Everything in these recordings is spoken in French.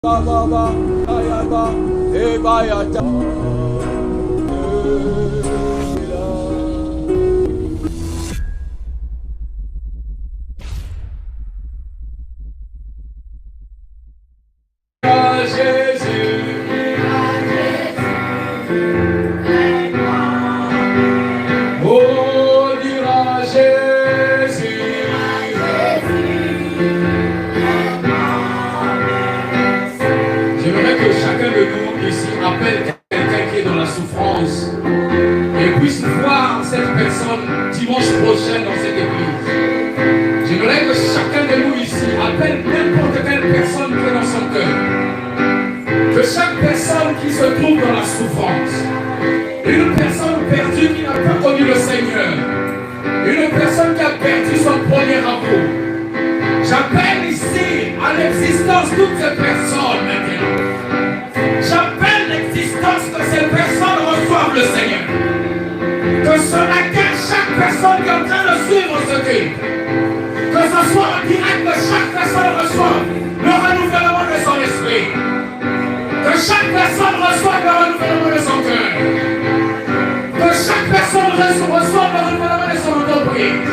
Baba, Ayaba, Ebayata. Appelle quelqu'un qui est dans la souffrance et puisse voir cette personne dimanche prochain dans cette église. J'aimerais que chacun de nous ici appelle n'importe quelle personne qui est dans son cœur. Que chaque personne qui se trouve dans la souffrance, une personne perdue qui n'a pas connu le Seigneur, une personne qui a perdu son premier amour, j'appelle ici à l'existence toutes ces personnes maintenant. J'appelle l'existence que ces personnes reçoivent le Seigneur. Que ce n'est qu'à chaque personne qui est en train de suivre ce culte, que ce soit en direct, que chaque personne reçoive le renouvellement de son esprit. Que chaque personne reçoive le renouvellement de son cœur. Que chaque personne reçoive le renouvellement de son entreprise.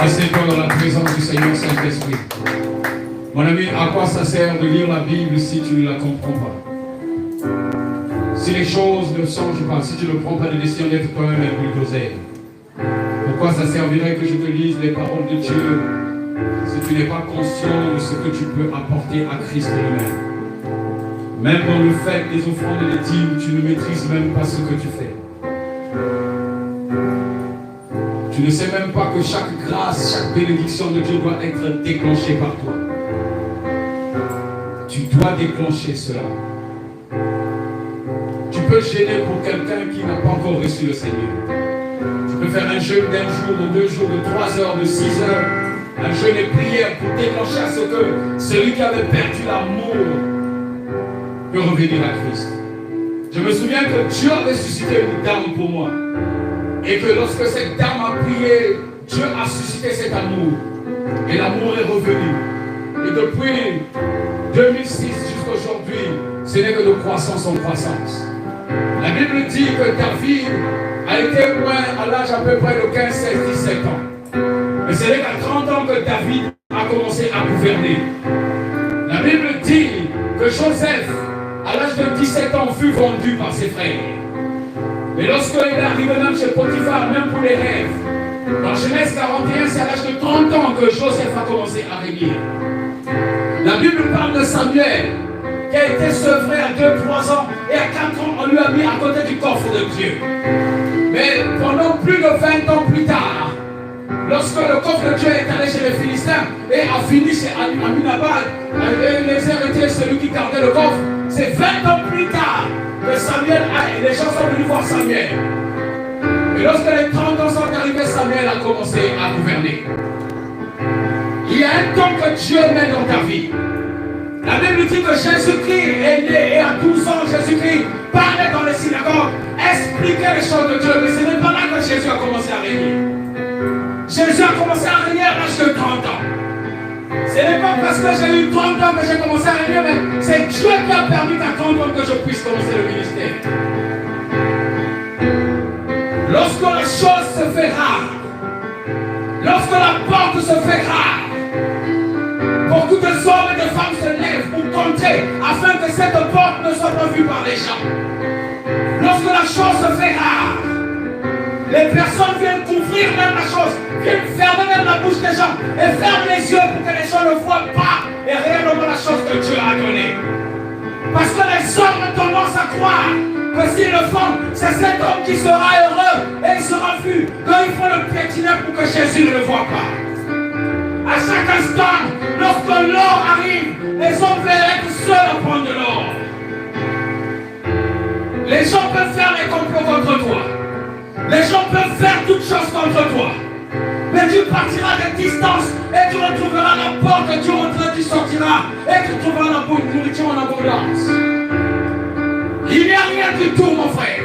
Assieds-toi dans la présence du Seigneur Saint-Esprit. Mon ami, à quoi ça sert de lire la Bible si tu ne la comprends pas? Si les choses ne changent pas, si tu ne prends pas de décision d'être toi-même un bulldozer, pourquoi ça servirait que je te lise les paroles de Dieu si tu n'es pas conscient de ce que tu peux apporter à Christ lui-même? Même dans le fait des offrandes et des dîmes, tu ne maîtrises même pas ce que tu fais. Tu ne sais même pas que chaque grâce, chaque bénédiction de Dieu doit être déclenchée par toi. Tu dois déclencher cela. Tu peux gêner pour quelqu'un qui n'a pas encore reçu le Seigneur. Tu peux faire un jeûne d'un jour, de 2 jours, de 3 heures, de 6 heures. Un jeûne et prière pour déclencher à ce que celui qui avait perdu l'amour peut revenir à Christ. Je me souviens que Dieu avait suscité une dame pour moi. Et que lorsque cette dame a prié, Dieu a suscité cet amour. Et l'amour est revenu. Et depuis 2006 jusqu'à aujourd'hui, ce n'est que de croissance en croissance. La Bible dit que David a été loin à l'âge à peu près de 15, 16, 17 ans. Mais ce n'est qu'à 30 ans que David a commencé à gouverner. La Bible dit que Joseph, à l'âge de 17 ans, fut vendu par ses frères. Mais lorsqu'il est arrivé même chez Potiphar, même pour les rêves, dans Genèse 41, c'est à l'âge de 30 ans que Joseph a commencé à régner. La Bible parle de Samuel, qui a été sevré à 2-3 ans, et à 4 ans, on lui a mis à côté du coffre de Dieu. Mais pendant plus de 20 ans plus tard, lorsque le coffre de Dieu est allé chez les Philistins et a fini chez Aminabad, les héritiers, celui qui gardait le coffre, c'est 20 ans plus tard que Samuel et les gens sont venus voir Samuel. Et lorsque les 30 ans sont arrivés, Samuel a commencé à gouverner. Il y a un temps que Dieu met dans ta vie. La Bible dit que Jésus-Christ est né et à 12 ans, Jésus-Christ parlait dans les synagogues, expliquait les choses de Dieu. Mais ce n'est pas là que Jésus a commencé à régner. Jésus a commencé à régner à l'âge de 30 ans. Ce n'est pas parce que j'ai eu 30 ans que j'ai commencé à régner, mais c'est Dieu qui a permis à 30 ans que je puisse commencer le ministère. Lorsque la chose se fait rare, lorsque la porte se fait rare, beaucoup de hommes et de femmes se lèvent pour compter afin que cette porte ne soit pas vue par les gens. Lorsque la chose se fait rare, les personnes viennent couvrir même la chose, viennent fermer même la bouche des gens et ferment les yeux pour que les gens ne voient pas et réellement la chose que Dieu a donnée. Parce que les hommes ont tendance à croire que s'ils le font, c'est cet homme qui sera heureux et il sera vu. Quand ils font le piétiner pour que Jésus ne le voit pas. À chaque instant, lorsque l'or arrive, les hommes veulent être seuls à prendre de l'or. Les gens peuvent faire les complots contre toi. Les gens peuvent faire toutes choses contre toi. Mais tu partiras de distance et tu retrouveras la porte, tu sortiras et tu trouveras la nourriture en abondance. Il n'y a rien du tout, mon frère.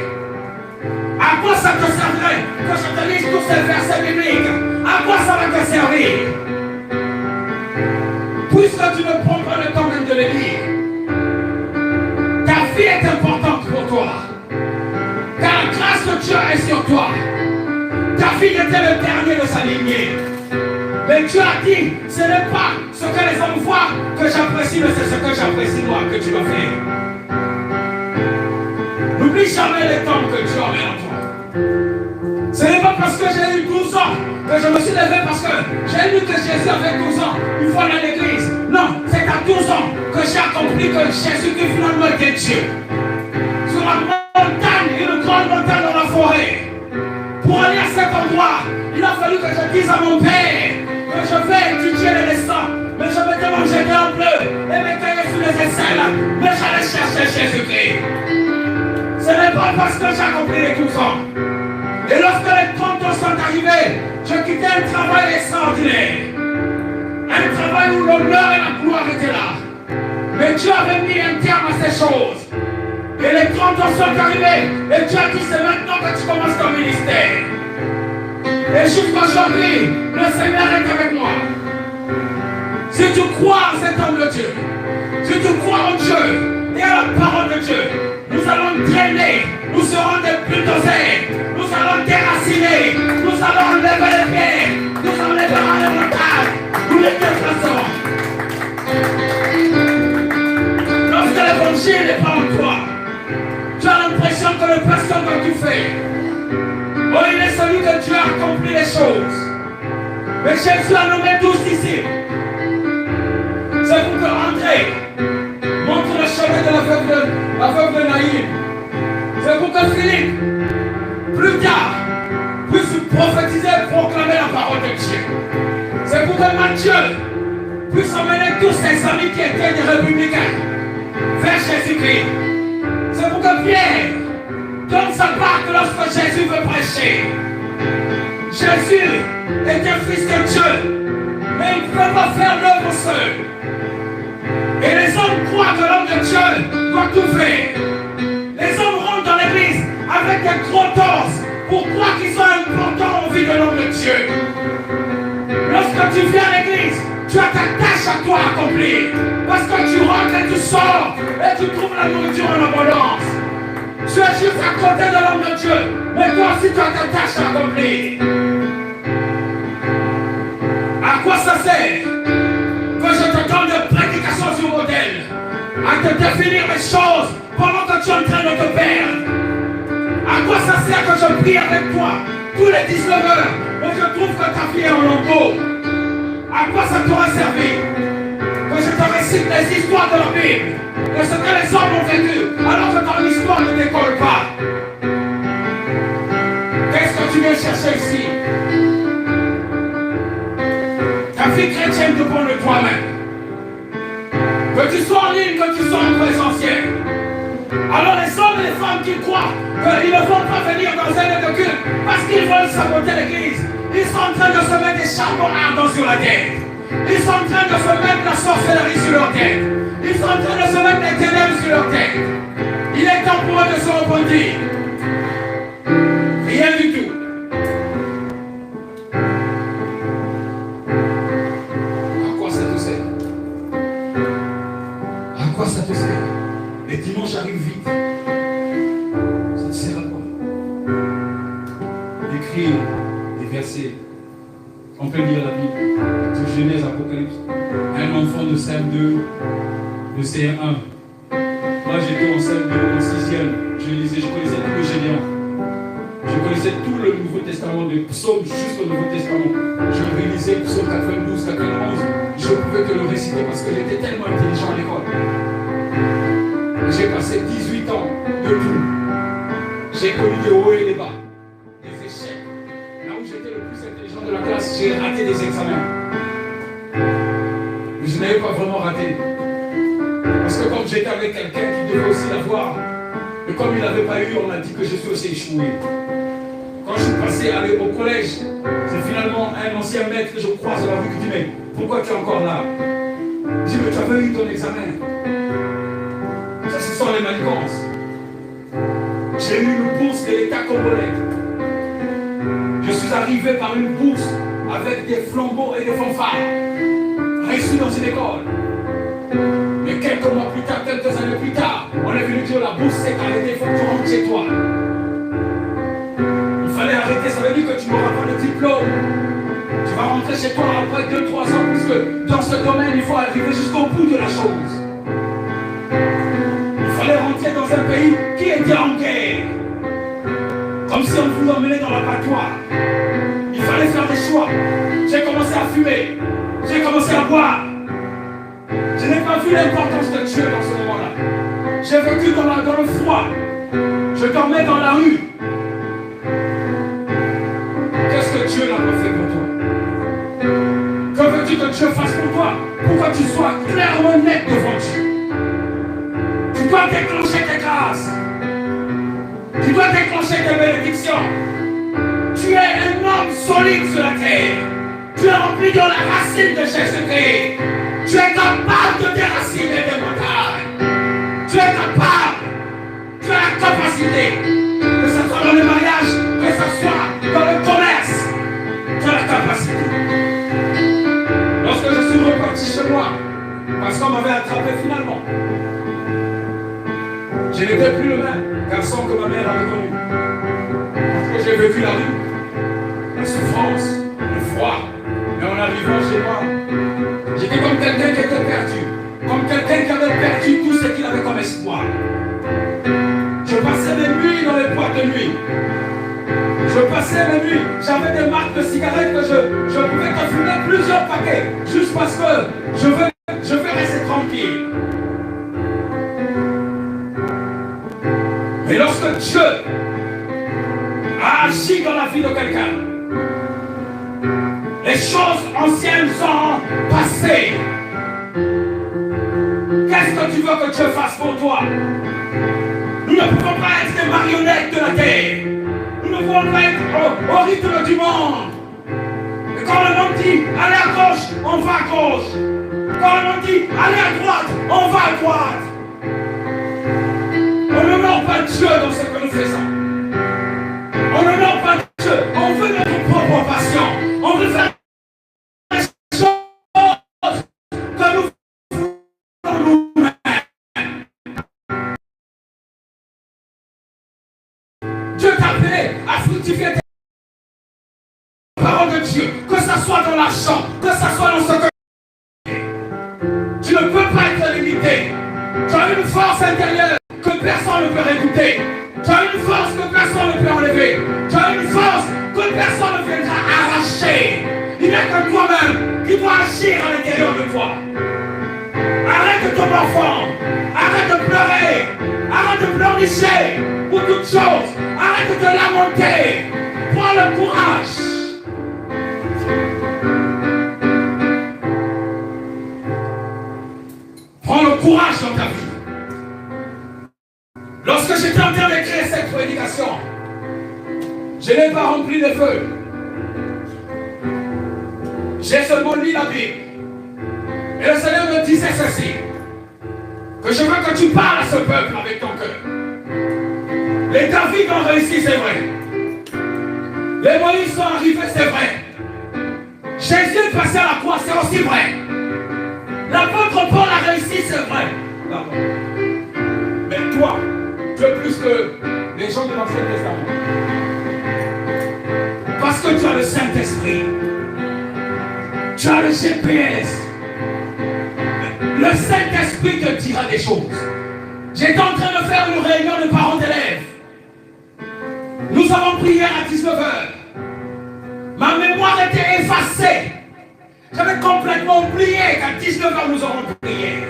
À quoi ça te servirait que je te lise tous ces versets bibliques? À quoi ça va te servir? Puisque tu ne prends pas le temps même de les lire. Ta vie est importante pour toi. Car la grâce de Dieu est sur toi. Ta fille était le dernier de sa lignée. Mais Dieu a dit, ce n'est pas ce que les hommes voient que j'apprécie, mais c'est ce que j'apprécie moi que tu vas faire. N'oublie jamais les temps que Dieu a mis en toi. Ce n'est pas parce que j'ai eu 12 ans que je me suis levé parce que j'ai lu que Jésus avait 12 ans, une fois dans l'église. Non, c'est à 12 ans que j'ai accompli que Jésus-Christ finalement était Dieu. Sur la montagne, une grande montagne dans la forêt. Pour aller à cet endroit, il a fallu que je dise à mon père que je vais étudier les leçons. Mais je mettais mon jeté en bleu et mes cahiers sous les aisselles. Mais j'allais chercher Jésus-Christ. Ce n'est pas parce que j'ai accompli les 12 ans. Et lorsque les 30 ans sont arrivés, je quittais un travail extraordinaire. Un travail où l'honneur et la gloire étaient là. Mais Dieu avait mis un terme à ces choses. Et les 30 ans sont arrivés. Et Dieu a dit, c'est maintenant que tu commences ton ministère. Et jusqu'aujourd'hui, le Seigneur est avec moi. Si tu crois en cet homme de Dieu, si tu crois en Dieu et à la parole de Dieu, nous allons drainer, nous serons des bulldozers, nous allons déraciner, nous allons lever les pieds, nous enlèverons les montagnes, nous les déplacerons. Lorsque l'évangile n'est pas en toi, tu as l'impression que le pasteur que tu fais, oh, il est celui que Dieu a accompli les choses. Mais Jésus a nommé 12 disciples. C'est pour que André montre le chemin de la veuve de Naïm. C'est pour que Philippe, plus tard, puisse prophétiser et proclamer la parole de Dieu. C'est pour que Matthieu puisse emmener tous ses amis qui étaient des républicains vers Jésus-Christ. C'est pour que Pierre donne sa part lorsque Jésus veut prêcher. Jésus était fils de Dieu, mais il ne peut pas faire l'œuvre seul. Et les hommes croient que l'homme de Dieu doit tout faire. Les hommes rentrent dans l'église avec des gros torses pour croire qu'ils sont importants en vie de l'homme de Dieu. Lorsque tu viens à l'église, tu as ta tâche à toi à accomplir. Parce que tu rentres et tu sors et tu trouves la nourriture en abondance. Tu es juste à côté de l'homme de Dieu, mais toi aussi tu as ta tâche à accomplir. À quoi ça sert que je te donne des prédications sur modèle, à te définir les choses pendant que tu es en train de te perdre? À quoi ça sert que je prie avec toi tous les 19 heures, mais je trouve que ta vie est en lambeau? À quoi ça t'aurait servi que je te récite les histoires de la Bible, de ce que les hommes ont vécu, alors que ton histoire ne décolle pas? Qu'est-ce que tu viens chercher ici? Ta vie chrétienne dépend de toi-même. Que tu sois en ligne, que tu sois en présentiel. Alors les hommes et les femmes qui croient qu'ils ne vont pas venir dans un lieu de culte parce qu'ils veulent saboter l'église, ils sont en train de se mettre des charbons ardents sur la tête. Ils sont en train de se mettre la sorcellerie sur leur tête. Ils sont en train de se mettre des ténèbres sur leur tête. Il est temps pour eux de se repentir. Rien du tout. À quoi ça te sert? À quoi ça te sert? Les dimanches arrivent vite. Ça te sert à quoi? D'écrire des versets. On peut lire la Bible, de Genèse, Apocalypse. Un enfant de CM2, de CM1. Moi j'étais en CM2, en 6e. Je connaissais tous les Gédéons. Je connaissais tout le Nouveau Testament, des psaumes jusqu'au Nouveau Testament. Je réalisais psaume 92, 91. Je pouvais te le réciter parce que j'étais tellement intelligent à l'école. J'ai passé 18 ans de tout. J'ai connu des hauts et des bas, des échecs. Là où j'étais le plus intelligent de la classe, j'ai raté des examens. Mais je n'avais pas vraiment raté. Parce que comme j'étais avec quelqu'un qui devait aussi l'avoir, et comme il n'avait pas eu, on a dit que je suis aussi échoué. Quand je suis passé au collège, c'est finalement un ancien maître que je croise dans la rue qui dit, mais pourquoi tu es encore là? Je dis, mais tu avais eu ton examen. Ça, ce sont les manigances. J'ai eu une bourse de l'État congolais. Je suis arrivé par une bourse avec des flambeaux et des fanfares. Reçu dans une école. Mais quelques mois plus tard, quelques années plus tard, on est venu dire la bourse s'est arrêtée, il faut que tu rentres chez toi. Il fallait arrêter, ça veut dire que tu n'auras pas de diplôme. Tu vas rentrer chez toi après 2-3 ans, puisque dans ce domaine, il faut arriver jusqu'au bout de la chose. Il fallait rentrer dans un pays qui était en guerre. Comme si on vous emmenait dans l'abattoir. Il fallait faire des choix. J'ai commencé à fumer. J'ai commencé à boire. Je n'ai pas vu l'importance de Dieu dans ce moment-là. J'ai vécu dans le froid. Je dormais dans la rue. Qu'est-ce que Dieu n'a pas fait pour toi? Que veux-tu que Dieu fasse pour toi? Pourquoi tu sois clairement net devant Dieu? Tu dois déclencher tes grâces. Tu dois déclencher tes bénédictions. Tu es un homme solide sur la terre. Tu es rempli de la racine de Jésus-Christ. Tu es capable de déraciner des montagnes. Tu es capable. Tu as la capacité. Que ce soit dans le mariage, que ce soit dans le commerce. Tu as la capacité. Lorsque je suis reparti chez moi, parce qu'on m'avait attrapé finalement, je n'étais plus le même garçon que ma mère avait connu. Parce que j'ai vécu la rue, la souffrance, le froid. Mais en arrivant chez moi, j'étais comme quelqu'un qui était perdu. Comme quelqu'un qui avait perdu tout ce qu'il avait comme espoir. Je passais mes nuits dans les boîtes de nuit. Je passais mes nuits. J'avais des marques de cigarettes que je pouvais te fumer plusieurs paquets. Juste parce que je veux rester tranquille. Mais lorsque Dieu a agi dans la vie de quelqu'un, les choses anciennes sont passées. Qu'est-ce que tu veux que Dieu fasse pour toi? Nous ne pouvons pas être des marionnettes de la terre. Nous ne pouvons pas être au rythme du monde. Et quand le monde dit allez à gauche, on va à gauche. Quand le monde dit allez à droite, on va à droite. On n'honore pas Dieu dans ce que nous faisons. On n'honore pas Dieu. On veut notre propre passion. On veut faire les choses que nous faisons nous-mêmes. Dieu t'a appelé à fructifier tes paroles de Dieu. Que ça soit dans l'argent, que ça soit dans ce que tu ne peux pas être limité. Tu as une force intérieure que personne ne peut réduire. Tu as une force que personne ne peut enlever. Tu as une force que personne ne viendra arracher. Il n'y a que toi-même qui dois agir à l'intérieur de toi. Arrête ton enfant. Arrête de pleurer. Arrête de pleurnicher pour toutes choses. Arrête de te lamenter. Prends le courage. Prends le courage dans ta vie. Lorsque j'étais en train d'écrire cette prédication, je n'ai pas rempli de feu. J'ai seulement lu la Bible. Et le Seigneur me disait ceci, que je veux que tu parles à ce peuple avec ton cœur. Les David ont réussi, c'est vrai. Les Moïse sont arrivés, c'est vrai. Jésus est passé à la croix, c'est aussi vrai. L'apôtre Paul a réussi, c'est vrai. Pardon. Mais toi, tu es plus que les gens de l'Ancien Testament. Parce que tu as le Saint-Esprit. Tu as le GPS. Le Saint-Esprit te dira des choses. J'étais en train de faire une réunion de parents d'élèves. Nous avons prié à 19h. Ma mémoire était effacée. J'avais complètement oublié qu'à 19h nous aurons prié.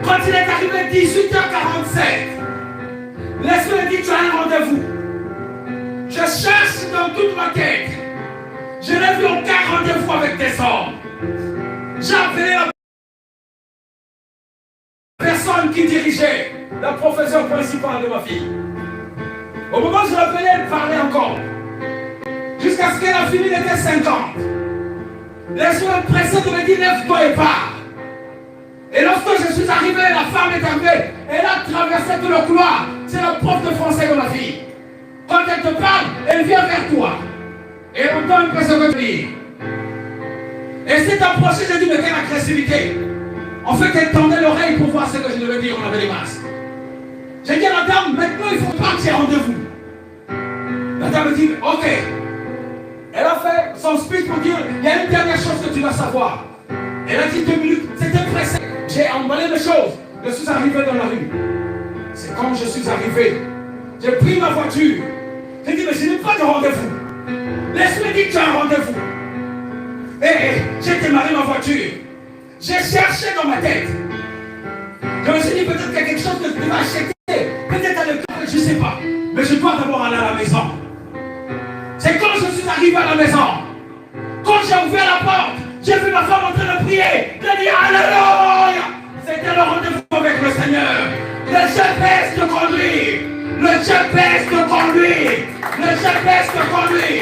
Quand il est arrivé 18h47, l'Esprit dit tu as un rendez-vous. Je cherche dans toute ma tête. Je n'ai vu aucun rendez-vous avec tes hommes. J'ai appelé la personne qui dirigeait la professeure principale de ma fille. Au moment où je l'appelais, elle parlait encore. Jusqu'à ce qu'elle a fini, il était 50. L'Esprit est pressé de me dire lève-toi et pars. Et lorsque je suis arrivé, la femme est arrivée. Elle a traversé tout le couloir. C'est la prof de français derrière toi. Et entend une personne venir. Et c'est approché, j'ai dit, mais quelle agressivité. En fait, elle tendait l'oreille pour voir ce que je devais dire, on avait des masques. J'ai dit à la dame, maintenant il faut pas que j'ai rendez-vous. La dame me dit, ok. Elle a fait son speech pour dire, il y a une dernière chose que tu dois savoir. Elle a dit 2 minutes, c'était pressé. J'ai emballé les choses. Je suis arrivé dans la rue. C'est quand je suis arrivé, j'ai pris ma voiture. J'ai dit, mais je n'ai pas de rendez-vous. Laisse-moi dire que tu as un rendez-vous. Et j'ai démarré ma voiture. J'ai cherché dans ma tête. Je me suis dit, peut-être qu'il y a quelque chose que je devais acheter. Peut-être à l'école, je ne sais pas. Mais je dois d'abord aller à la maison. C'est quand je suis arrivé à la maison, quand j'ai ouvert la porte, j'ai vu ma femme en train de prier. J'ai dit, alléluia. C'était le rendez-vous avec le Seigneur. Le GPS te conduit. Le GPS te conduit. Le GPS te conduit.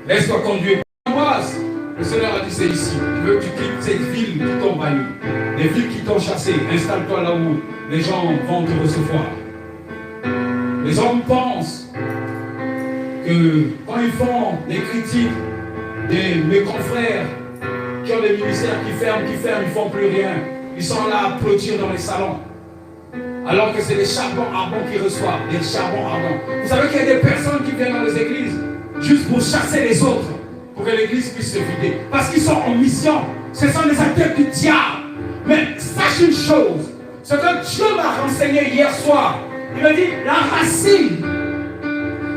Laisse-toi conduire. Ambroise, le Seigneur a dit c'est ici. Je veux que tu quittes cette ville qui t'ont banni. Les villes qui t'ont chassé. Installe-toi là où les gens vont te recevoir. Les hommes pensent que quand ils font des critiques de mes confrères qui ont des ministères qui ferment, ils ne font plus rien. Ils sont là à applaudir dans les salons. Alors que c'est des charbons ardents qui reçoivent, des charbons ardents. Vous savez qu'il y a des personnes qui viennent dans les églises juste pour chasser les autres, pour que l'église puisse se vider. Parce qu'ils sont en mission. Ce sont des acteurs du diable. Mais sache une chose, ce que Dieu m'a renseigné hier soir, il m'a dit, la racine,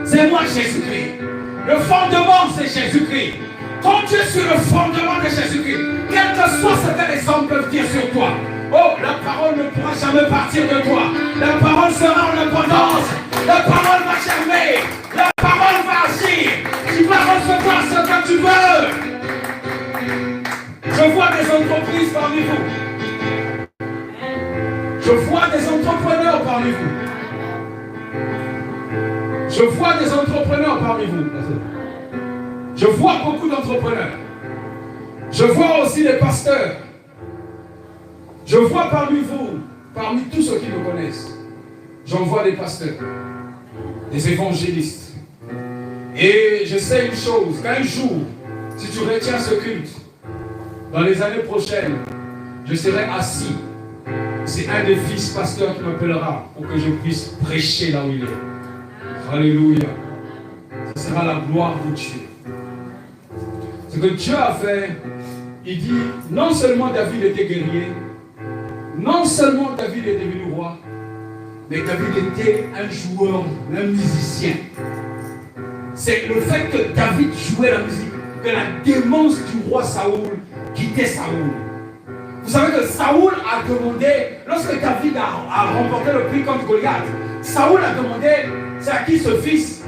c'est moi Jésus-Christ. Le fondement, c'est Jésus-Christ. Quand tu es sur le fondement de Jésus-Christ, quel que soit ce que les hommes peuvent dire sur toi, oh, la parole ne pourra jamais partir de toi. La parole sera en abondance. La parole va germer. La parole va agir. Tu vas recevoir ce que tu veux. Je vois des entreprises parmi vous. Je vois des entrepreneurs parmi vous. Je vois des entrepreneurs parmi vous. Je vois beaucoup d'entrepreneurs. Je vois aussi des pasteurs. Je vois parmi vous, parmi tous ceux qui me connaissent, j'en vois des pasteurs, des évangélistes. Et je sais une chose, qu'un jour, si tu retiens ce culte, dans les années prochaines, je serai assis. C'est un des fils pasteurs qui m'appellera pour que je puisse prêcher là où il est. Alléluia. Ce sera la gloire de Dieu. Ce que Dieu a fait, il dit, non seulement David était guerrier, non seulement David est devenu roi, mais David était un joueur, un musicien. C'est le fait que David jouait la musique, que la démence du roi Saoul quittait Saoul. Vous savez que Saoul a demandé, lorsque David a remporté le prix contre Goliath, Saoul a demandé, c'est à qui ce fils?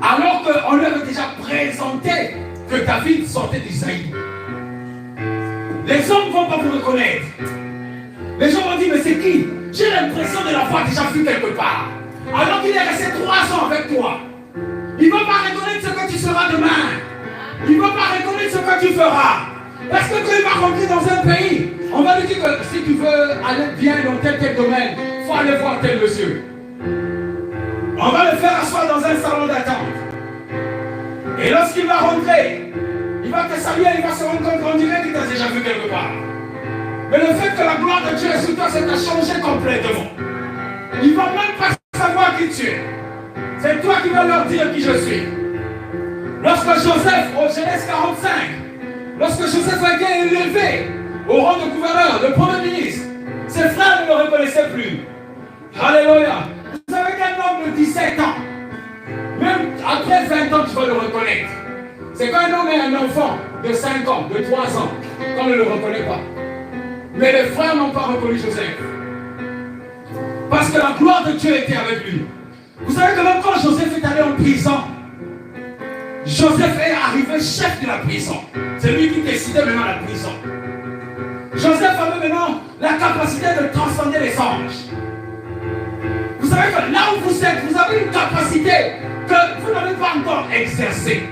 Alors qu'on lui avait déjà présenté que David sortait d'Isaïe. Les hommes ne vont pas vous reconnaître. Les gens vont dire, mais c'est qui? J'ai l'impression de l'avoir déjà vu quelque part. Alors qu'il est resté 3 ans avec toi. Il ne va pas reconnaître ce que tu seras demain. Il ne va pas reconnaître ce que tu feras. Parce que quand il va rentrer dans un pays, on va lui dire que si tu veux aller bien dans tel domaine, il faut aller voir tel monsieur. On va le faire asseoir dans un salon d'attente. Et lorsqu'il va rentrer, il va te saluer, il va se rendre compte qu'on dirait qu'il t'a déjà vu quelque part. Mais le fait que la gloire de Dieu est sur toi, ça t'a changé complètement. Il ne va même pas savoir qui tu es. C'est toi qui vas leur dire qui je suis. Lorsque Joseph, au Genèse 45, lorsque Joseph a été élevé au rang de gouverneur, de premier ministre, ses frères ne le reconnaissaient plus. Alléluia. Vous savez qu'un homme de 17 ans, même après 20 ans, tu vas le reconnaître. C'est quand un homme est un enfant de 5 ans, de 3 ans, qu'on ne le reconnaît pas. Mais les frères n'ont pas reconnu Joseph. Parce que la gloire de Dieu était avec lui. Vous savez que même quand Joseph est allé en prison, Joseph est arrivé chef de la prison. C'est lui qui décidait maintenant la prison. Joseph avait maintenant la capacité de transcender les anges. Vous savez que là où vous êtes, vous avez une capacité que vous n'avez pas encore exercée.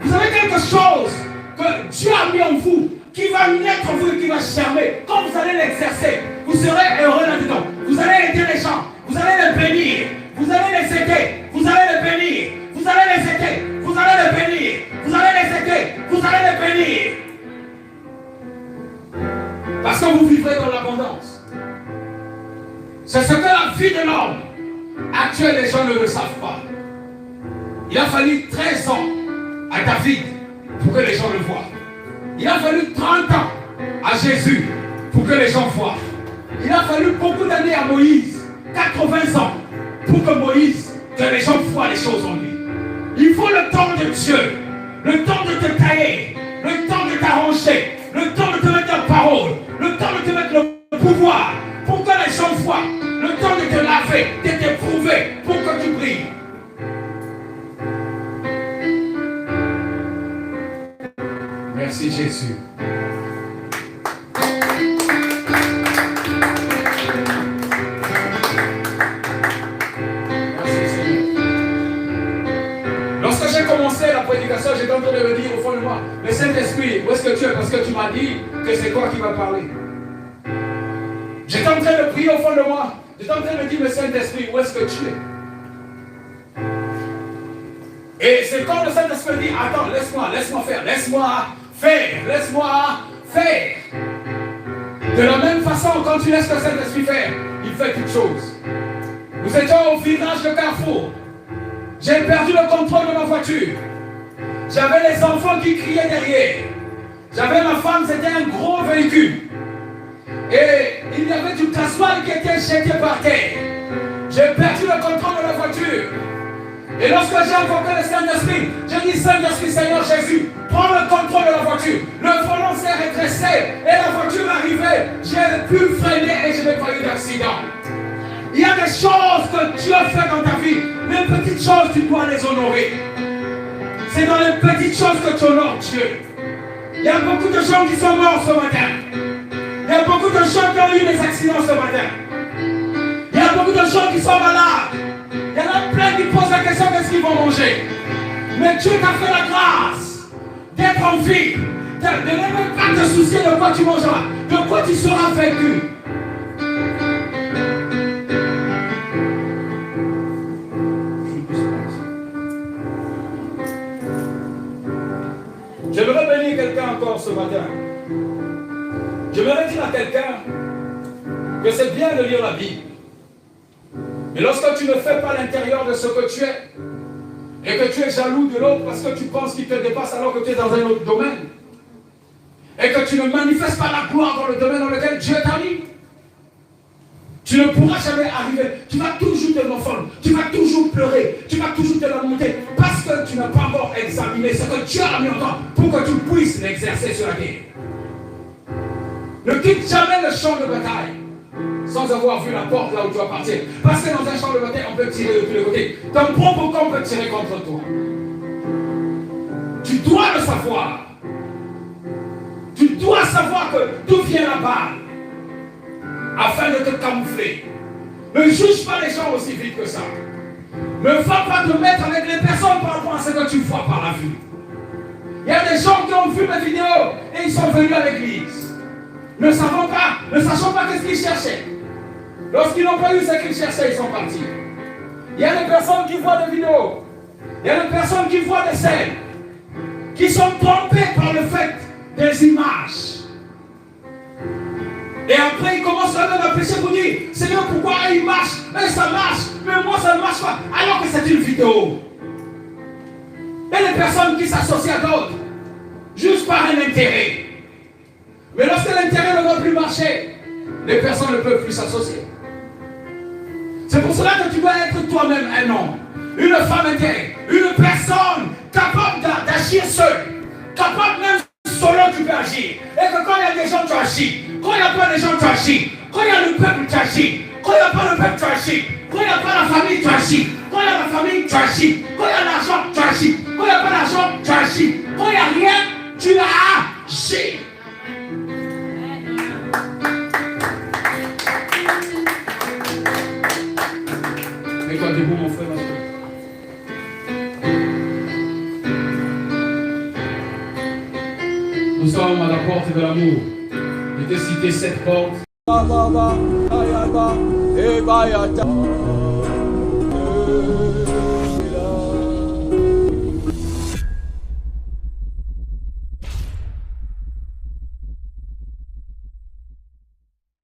Vous avez quelque chose que Dieu a mis en vous, qui va naître en vous et qui va germer. Quand vous allez l'exercer. Vous serez heureux là-dedans. Vous allez aider les gens. Vous allez les bénir. Vous allez les aider. Vous allez les bénir. Vous allez les aider. Vous allez les bénir. Vous allez les aider. Vous allez les bénir. Parce que vous vivrez dans l'abondance. C'est ce que la vie de l'homme actuel, les gens ne le savent pas. Il a fallu 13 ans à David pour que les gens le voient. Il a fallu 30 ans à Jésus pour que les gens voient. Il a fallu beaucoup d'années à Moïse, 80 ans, pour que Moïse, que les gens voient les choses en lui. Il faut le temps de Dieu, le temps de te tailler, le temps de t'arranger, le temps de te mettre la parole, le temps de te mettre le pouvoir, pour que les gens voient, le temps de te laver, de t'éprouver, pour que tu brilles. Merci Jésus. Lorsque j'ai commencé la prédication, j'étais en train de me dire au fond de moi, mais Saint-Esprit, où est-ce que tu es? Parce que tu m'as dit que c'est toi qui vas parler. J'étais en train de prier au fond de moi. J'étais en train de me dire, mais Saint-Esprit, où est-ce que tu es? Et c'est quand le Saint-Esprit dit, attends, laisse-moi faire. De la même façon, quand tu laisses le Saint-Esprit faire, il fait toutes choses. Nous étions au virage de Carrefour. J'ai perdu le contrôle de ma voiture. J'avais les enfants qui criaient derrière. J'avais ma femme, c'était un gros véhicule. Et il y avait du gasoil qui était jeté par terre. J'ai perdu le contrôle de la voiture. Et lorsque j'ai invoqué le Saint-Esprit, j'ai dit, Saint-Esprit, Seigneur Jésus, prends le contrôle de la voiture. Le volant s'est redressé et la voiture arrivait. J'ai pu freiner et je n'ai pas eu d'accident. Il y a des choses que tu as fait dans ta vie. Les petites choses, tu dois les honorer. C'est dans les petites choses que tu honores Dieu. Il y a beaucoup de gens qui sont morts ce matin. Il y a beaucoup de gens qui ont eu des accidents ce matin. Il y a beaucoup de gens qui sont malades. Il y en a plein qui posent la question qu'est-ce qu'ils vont manger. Mais Dieu t'a fait la grâce d'être en vie. De ne même pas te soucier de quoi tu mangeras, de quoi tu seras vaincu. J'aimerais bénir quelqu'un encore ce matin. J'aimerais dire à quelqu'un que c'est bien de lire la Bible. Mais lorsque tu ne fais pas l'intérieur de ce que tu es, et que tu es jaloux de l'autre parce que tu penses qu'il te dépasse alors que tu es dans un autre domaine, et que tu ne manifestes pas la gloire dans le domaine dans lequel Dieu t'a mis, tu ne pourras jamais arriver. Tu vas toujours te morfondre, tu vas toujours pleurer, tu vas toujours te lamenter parce que tu n'as pas encore examiné ce que Dieu a mis en toi pour que tu puisses l'exercer sur la terre. Ne quitte jamais le champ de bataille sans avoir vu la porte là où tu vas partir. Parce que dans un champ de bataille, on peut tirer de tous les côtés. Ton propre camp peut tirer contre toi. Tu dois le savoir. Tu dois savoir que d'où vient la balle afin de te camoufler. Ne juge pas les gens aussi vite que ça. Ne va pas te mettre avec les personnes par rapport à ce que tu vois par la vue. Il y a des gens qui ont vu mes vidéos et ils sont venus à l'église. Ne sachant pas qu'est-ce qu'ils cherchaient. Lorsqu'ils n'ont pas eu ce qu'ils cherchaient, ils sont partis. Il y a des personnes qui voient des vidéos. Il y a des personnes qui voient des scènes. Qui sont trompées par le fait des images. Et après, ils commencent à même à pécher pour dire, Seigneur, pourquoi il marche? Mais ça marche, mais moi ça ne marche pas. Alors que c'est une vidéo. Il y a des personnes qui s'associent à d'autres, juste par un intérêt. Mais lorsque l'intérêt ne va plus marcher, les personnes ne peuvent plus s'associer. C'est pour cela que tu dois être toi-même un homme, une femme intérêt, une personne capable d'agir seule, capable même solo tu peux agir. Et que quand il y a des gens tu agis, quand il n'y a pas des gens tu agis, quand il y a le peuple tu agis, quand il n'y a pas le peuple tu agis, quand il n'y a pas la famille tu agis, quand il y a la famille tu agis, quand il y a l'argent tu agis, quand il n'y a pas d'argent tu agis, quand il n'y a rien tu agis. Mets-toi debout, mon frère, ma soeur. Nous sommes à la porte de l'amour. et de citer cette porte. Baba, Ayaba, Ebaya,